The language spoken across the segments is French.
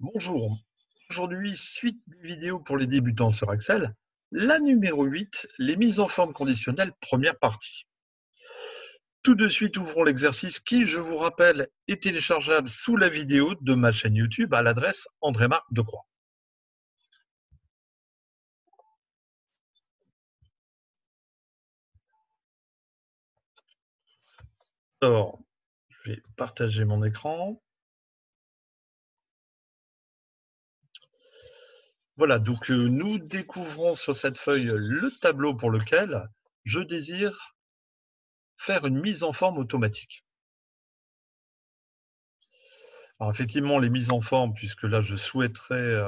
Bonjour, aujourd'hui, suite des vidéos pour les débutants sur Excel, la numéro 8, les mises en forme conditionnelles, première partie. Tout de suite, ouvrons l'exercice qui, je vous rappelle, est téléchargeable sous la vidéo de ma chaîne YouTube à l'adresse André-Marc Decroix. Alors, je vais partager mon écran. Voilà, donc nous découvrons sur cette feuille le tableau pour lequel je désire faire une mise en forme automatique. Alors effectivement, les mises en forme, puisque là, je souhaiterais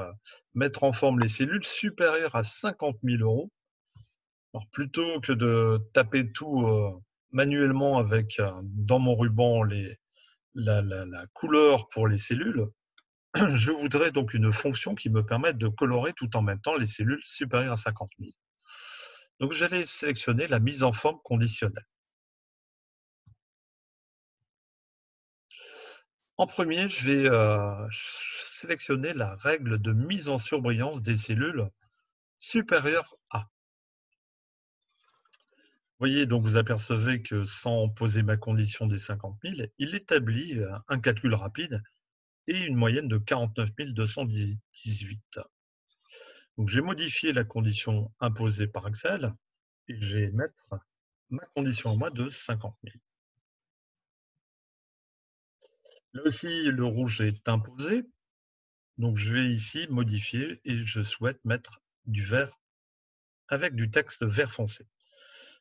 mettre en forme les cellules supérieures à 50 000 €. Alors plutôt que de taper tout manuellement avec dans mon ruban la couleur pour les cellules, je voudrais donc une fonction qui me permette de colorer tout en même temps les cellules supérieures à 50 000. Donc j'allais sélectionner la mise en forme conditionnelle. En premier, je vais sélectionner la règle de mise en surbrillance des cellules supérieures à. Vous voyez, donc vous apercevez que sans poser ma condition des 50 000, il établit un calcul rapide et une moyenne de 49 218. Donc j'ai modifié la condition imposée par Excel et je vais mettre ma condition à moi de 50 000. Là aussi, le rouge est imposé. Donc je vais ici modifier et je souhaite mettre du vert avec du texte vert foncé.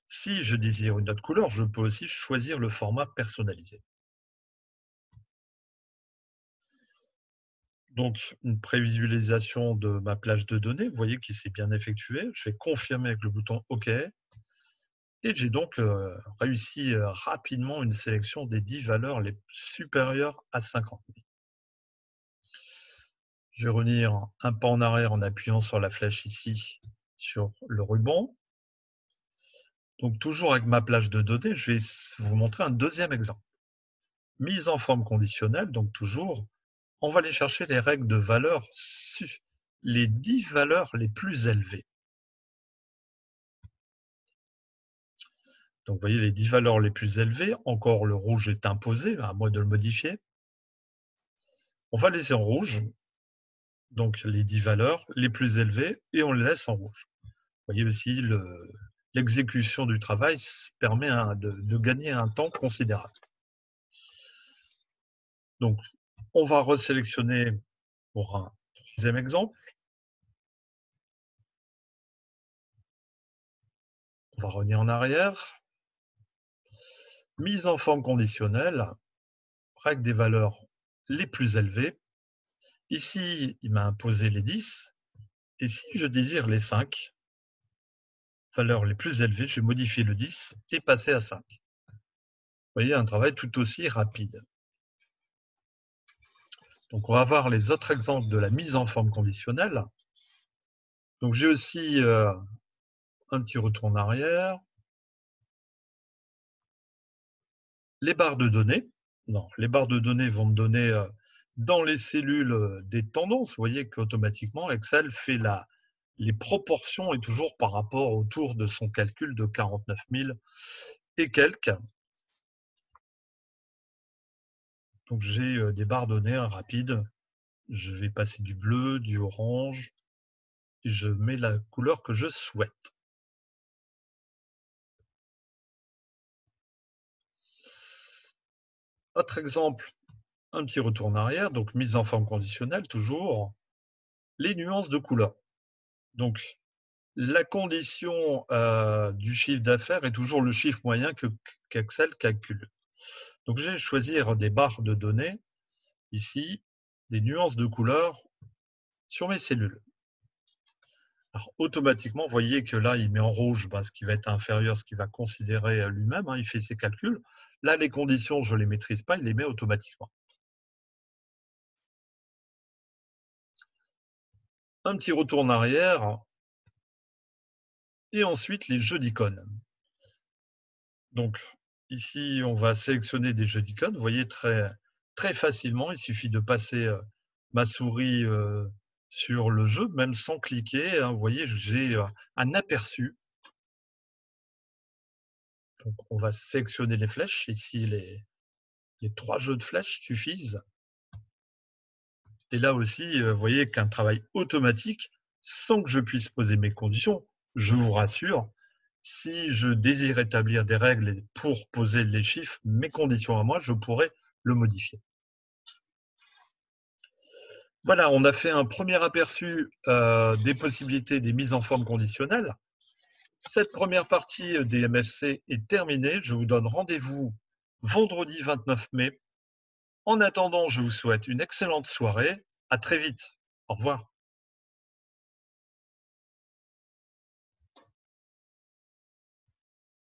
Si je désire une autre couleur, je peux aussi choisir le format personnalisé. Donc, une prévisualisation de ma plage de données, vous voyez qu'il s'est bien effectué. Je vais confirmer avec le bouton OK. Et j'ai donc réussi rapidement une sélection des 10 valeurs les supérieures à 50 000. Je vais revenir un pas en arrière en appuyant sur la flèche ici, sur le ruban. Donc, toujours avec ma plage de données, je vais vous montrer un deuxième exemple. Mise en forme conditionnelle, donc toujours, on va aller chercher les règles de valeur, les 10 valeurs les plus élevées. Donc, vous voyez les 10 valeurs les plus élevées, encore le rouge est imposé, à moi de le modifier. On va laisser en rouge, donc les 10 valeurs les plus élevées, et on les laisse en rouge. Vous voyez aussi, l'exécution du travail permet de gagner un temps considérable. Donc, on va resélectionner pour un troisième exemple. On va revenir en arrière. Mise en forme conditionnelle, règle des valeurs les plus élevées. Ici, il m'a imposé les 10. Et si je désire les 5 valeurs les plus élevées, je vais modifier le 10 et passer à 5. Vous voyez, un travail tout aussi rapide. Donc, on va voir les autres exemples de la mise en forme conditionnelle. Donc, j'ai aussi un petit retour en arrière. Les barres de données. Non, les barres de données vont me donner dans les cellules des tendances. Vous voyez qu'automatiquement, Excel fait les proportions et toujours par rapport autour de son calcul de 49 000 et quelques. Donc, j'ai des barres de données rapides. Je vais passer du bleu, du orange, et je mets la couleur que je souhaite. Autre exemple, un petit retour en arrière, donc mise en forme conditionnelle, toujours, les nuances de couleur. Donc, la condition du chiffre d'affaires est toujours le chiffre moyen qu'Excel calcule. Donc, je vais choisir des barres de données, ici, des nuances de couleur sur mes cellules. Alors, automatiquement, vous voyez que là, il met en rouge ce qui va être inférieur, ce qu'il va considérer lui-même, il fait ses calculs. Là, les conditions, je ne les maîtrise pas, il les met automatiquement. Un petit retour en arrière, et ensuite les jeux d'icônes. Donc, ici, on va sélectionner des jeux d'icônes. Vous voyez très facilement, il suffit de passer ma souris sur le jeu, même sans cliquer, hein. Vous voyez, j'ai un aperçu. Donc, on va sélectionner les flèches. Ici, les 3 jeux de flèches suffisent. Et là aussi, vous voyez qu'un travail automatique, sans que je puisse poser mes conditions. Je vous rassure, si je désire établir des règles pour poser les chiffres, mes conditions à moi, je pourrais le modifier. Voilà, on a fait un premier aperçu des possibilités des mises en forme conditionnelles. Cette première partie des MFC est terminée. Je vous donne rendez-vous vendredi 29 mai. En attendant, je vous souhaite une excellente soirée. À très vite. Au revoir.